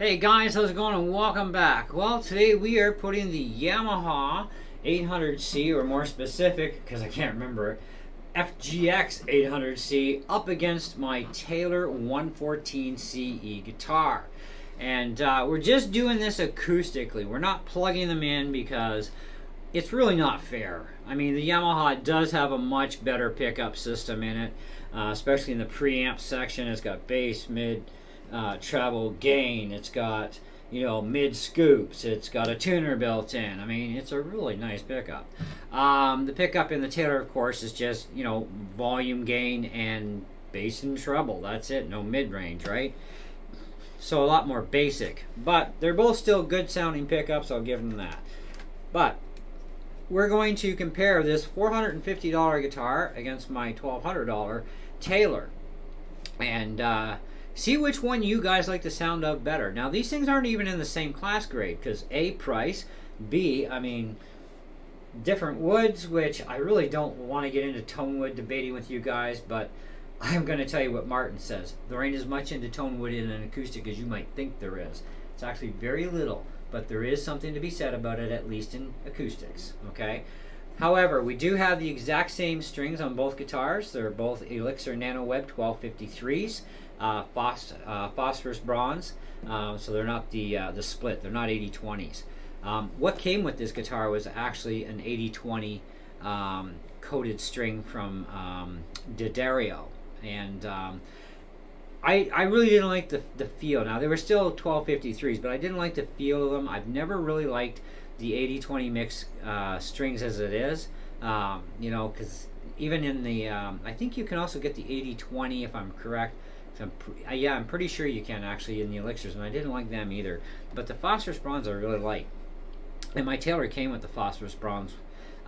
Hey guys, how's it going and welcome back. Well, today we are putting the Yamaha 800c, or more specific, because I can't remember it, Fgx800c up against my Taylor 114CE guitar. And we're just doing this acoustically. We're not plugging them in because it's really not fair. I mean, the Yamaha does have a much better pickup system in it, especially in the preamp section. It's got bass, mid, treble, gain. It's got, mid scoops. It's got a tuner built in. I mean, it's a really nice pickup. The pickup in the Taylor, of course, is just, volume, gain, and bass and treble. That's it. No mid-range, right? So a lot more basic. But they're both still good sounding pickups. I'll give them that. But we're going to compare this $450 guitar against my $1,200 Taylor. And see which one you guys like the sound of better. Now, these things aren't even in the same class grade because A, price, B, I mean, different woods, which I really don't want to get into tone wood debating with you guys, but I'm going to tell you what Martin says. There ain't as much into tone wood in an acoustic as you might think there is. It's actually very little, but there is something to be said about it, at least in acoustics, okay? However, we do have the exact same strings on both guitars. They're both Elixir NanoWeb 1253s. Phosphorus bronze, so they're not the split. They're not 80/20s. What came with this guitar was actually an 80/20 coated string from D'Addario, and I really didn't like the feel. Now, they were still 1253s, but I didn't like the feel of them. I've never really liked the 80/20 mix strings as it is, because even in the I think you can also get the 80/20 if I'm correct. Yeah, I'm pretty sure you can actually in the Elixirs, and I didn't like them either. But the phosphorus bronze I really like. And my Taylor came with the phosphorus bronze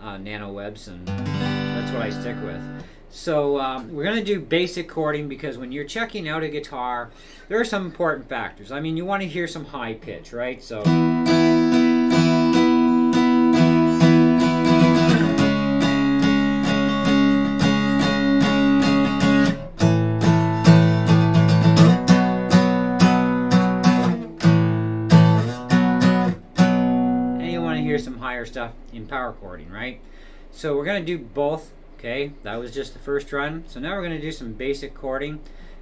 nano webs, and that's what I stick with. So we're going to do basic chording because when you're checking out a guitar, there are some important factors. I mean, you want to hear some high pitch, right? So some higher stuff in power chording, right? So we're going to do both. Okay, that was just the first run. So now we're going to do some basic chording,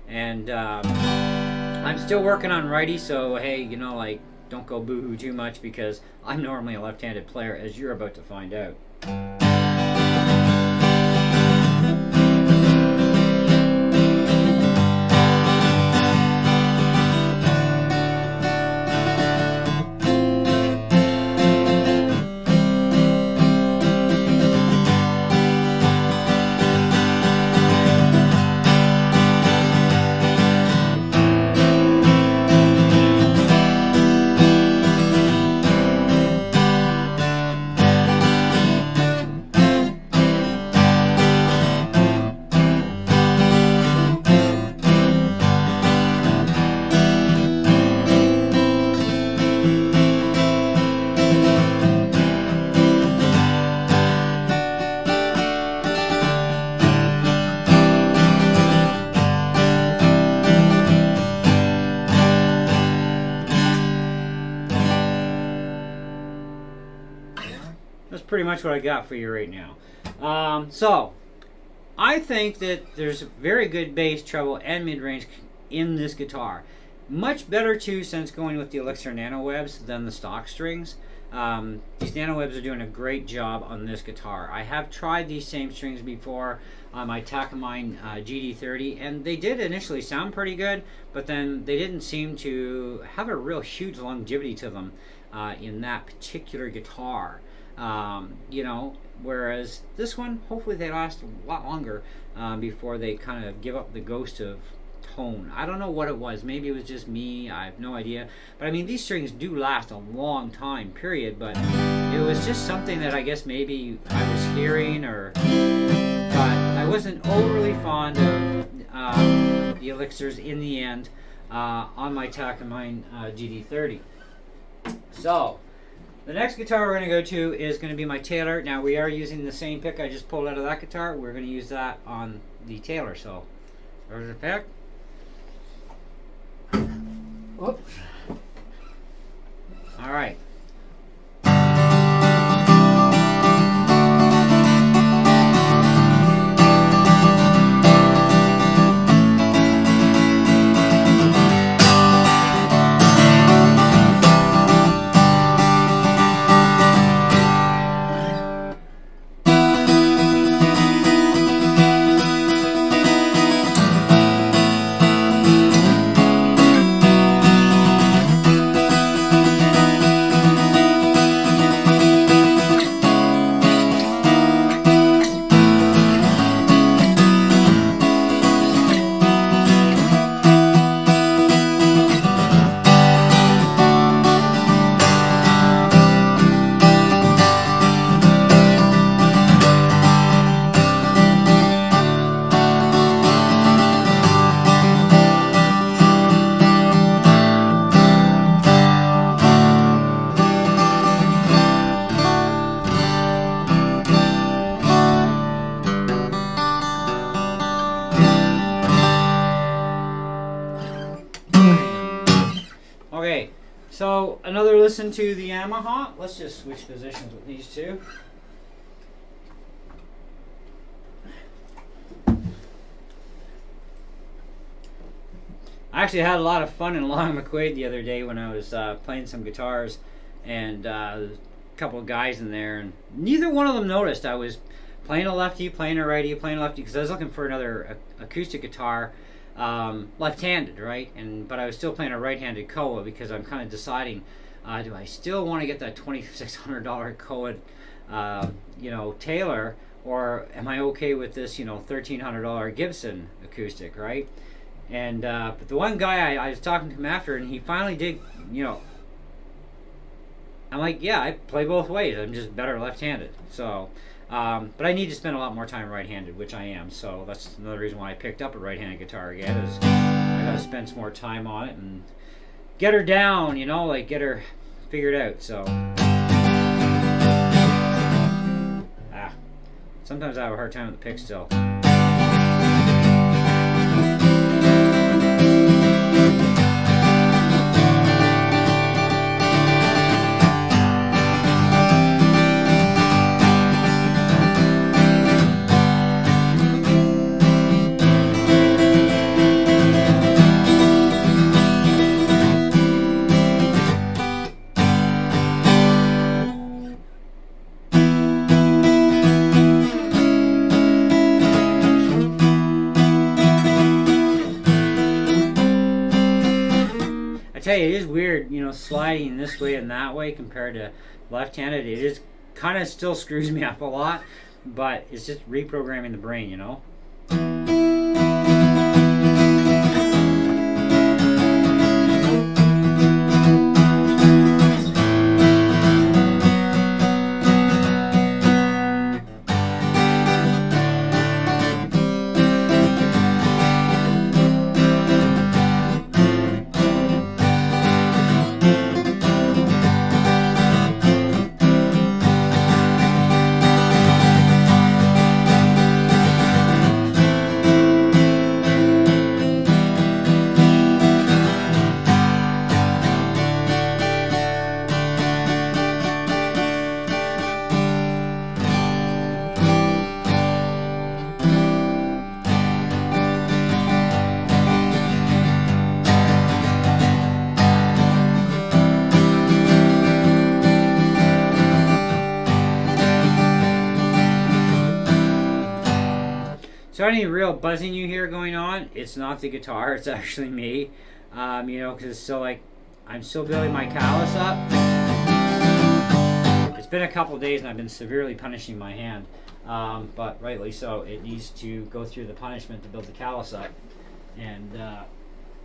and I'm still working on righty, so hey, don't go boo-hoo too much because I'm normally a left-handed player, as you're about to find out. That's pretty much what I got for you right now. So, I think that there's very good bass, treble, and mid-range in this guitar. Much better, too, since going with the Elixir NanoWebs than the stock strings. These NanoWebs are doing a great job on this guitar. I have tried these same strings before on my Takamine GD30, and they did initially sound pretty good, but then they didn't seem to have a real huge longevity to them in that particular guitar. Whereas this one, hopefully they last a lot longer before they kind of give up the ghost of tone. I don't know what it was. Maybe it was just me. I have no idea. But I mean, these strings do last a long time, period. But it was just something that I guess maybe I was hearing, but I wasn't overly fond of the Elixirs in the end on my Takamine GD30. So, the next guitar we're going to go to is going to be my Taylor. Now, we are using the same pick I just pulled out of that guitar. We're going to use that on the Taylor. So, there's the pick. Whoops. All right. Okay, so another listen to the Yamaha. Let's just switch positions with these two. I actually had a lot of fun in Long McQuaid the other day when I was playing some guitars, and a couple of guys in there, and neither one of them noticed I was playing a lefty, playing a righty, playing a lefty, because I was looking for another acoustic guitar, left-handed, right? But I was still playing a right-handed Koa because I'm kind of deciding, do I still want to get that $2,600 Koa, Taylor, or am I okay with this, $1,300 Gibson acoustic, right? And but the one guy I was talking to him after, and he finally did, I'm like, yeah, I play both ways. I'm just better left-handed. So, but I need to spend a lot more time right-handed, which I am. So that's another reason why I picked up a right-handed guitar again. Is I got to spend some more time on it and get her down, get her figured out. So, sometimes I have a hard time with the pick still. I tell you, it is weird, sliding this way and that way compared to left-handed. It is kind of still screws me up a lot, but it's just reprogramming the brain, So any real buzzing you hear going on, it's not the guitar, it's actually me. Because it's still I'm still building my callus up. It's been a couple days and I've been severely punishing my hand. But rightly so, it needs to go through the punishment to build the callus up. And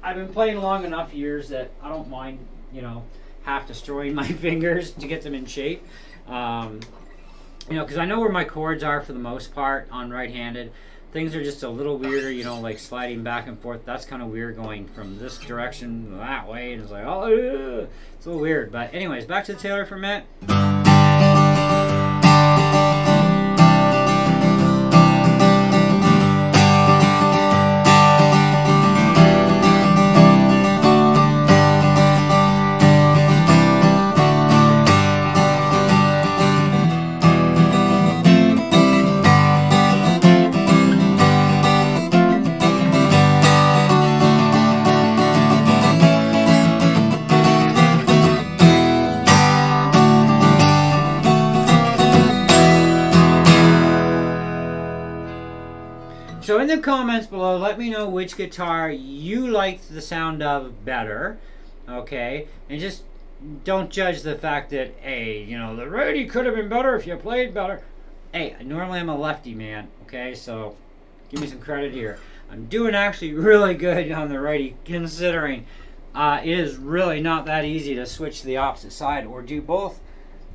I've been playing long enough years that I don't mind, half destroying my fingers to get them in shape. Because I know where my chords are for the most part on right-handed. Things are just a little weirder, like sliding back and forth. That's kind of weird, going from this direction to that way. And it's like, it's a little weird. But anyways, back to the Taylor for a minute. So in the comments below, let me know which guitar you liked the sound of better, okay? And just don't judge the fact that, hey, you know, the righty could have been better if you played better. Hey, normally I'm a lefty, man, okay? So give me some credit here. I'm doing actually really good on the righty, considering it is really not that easy to switch to the opposite side or do both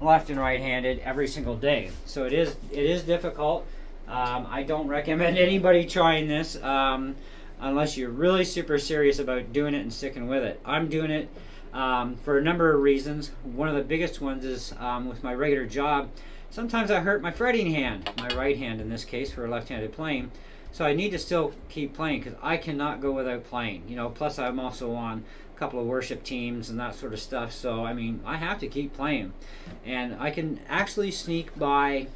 left and right-handed every single day. So it is difficult. I don't recommend anybody trying this unless you're really super serious about doing it and sticking with it. I'm doing it for a number of reasons. One of the biggest ones is with my regular job, sometimes I hurt my fretting hand, my right hand in this case for left-handed playing. So I need to still keep playing because I cannot go without playing. You know, plus I'm also on a couple of worship teams and that sort of stuff. So I mean, I have to keep playing, and I can actually sneak by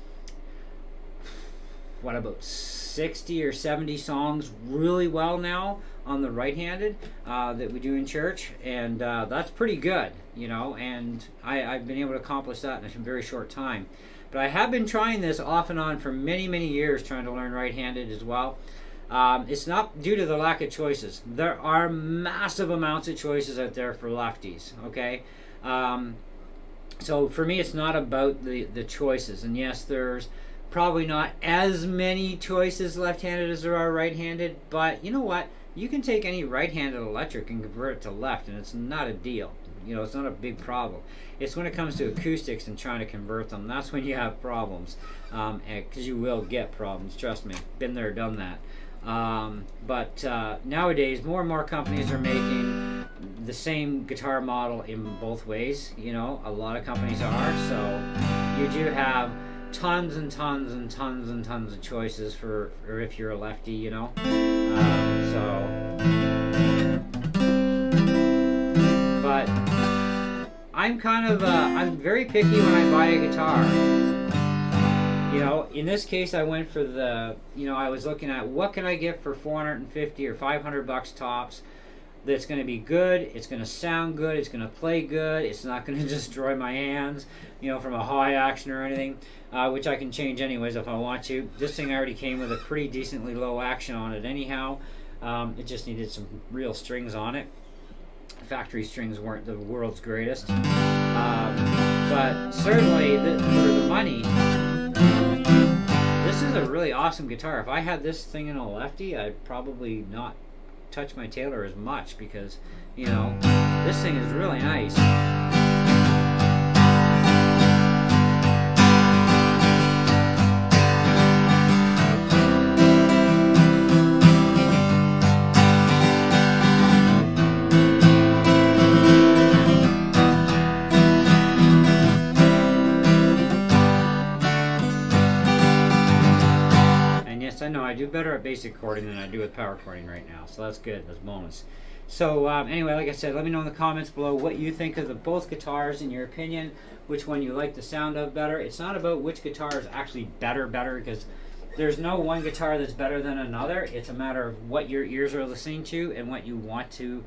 what, about 60 or 70 songs really well now on the right-handed that we do in church, and that's pretty good, you know, and I've been able to accomplish that in a very short time. But I have been trying this off and on for many, many years, trying to learn right-handed as well. It's not due to the lack of choices. There are massive amounts of choices out there for lefties, okay? So for me, it's not about the choices. And yes, there's probably not as many choices left-handed as there are right-handed, but you know what? You can take any right-handed electric and convert it to left, and it's not a deal. You know, it's not a big problem. It's when it comes to acoustics and trying to convert them, that's when you have problems, because you will get problems, trust me. Been there, done that. But nowadays, more and more companies are making the same guitar model in both ways. You know, a lot of companies are, so you do have tons and tons and tons and tons of choices for if you're a lefty, you know. But I'm kind of I'm very picky when I buy a guitar. You know, in this case, I went for the, you know, I was looking at what can I get for 450 or 500 bucks tops that's going to be good, it's going to sound good, it's going to play good, it's not going to destroy my hands, you know, from a high action or anything, which I can change anyways if I want to. This thing already came with a pretty decently low action on it anyhow. It just needed some real strings on it. Factory strings weren't the world's greatest. But certainly, for the money, this is a really awesome guitar. If I had this thing in a lefty, I'd probably not touch my Taylor as much because, you know, this thing is really nice. I know I do better at basic chording than I do with power chording right now, so that's good. That's a bonus. So anyway, like I said, let me know in the comments below what you think of both guitars in your opinion, which one you like the sound of better. It's not about which guitar is actually better, because there's no one guitar that's better than another. It's a matter of what your ears are listening to and what you want to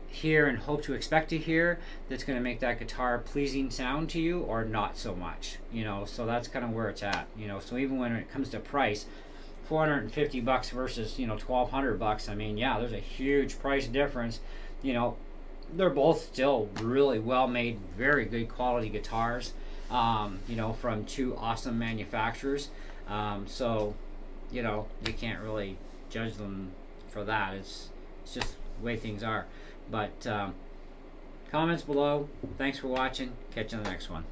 hear and hope to expect to hear that's going to make that guitar pleasing sound to you or not so much, you know. So that's kind of where it's at, you know. So even when it comes to price, 450 bucks versus, you know, 1200 bucks, I mean, yeah, there's a huge price difference. You know, they're both still really well made, very good quality guitars, you know, from two awesome manufacturers. So, you know, you can't really judge them for that. It's just the way things are. But comments below. Thanks for watching. Catch you on the next one.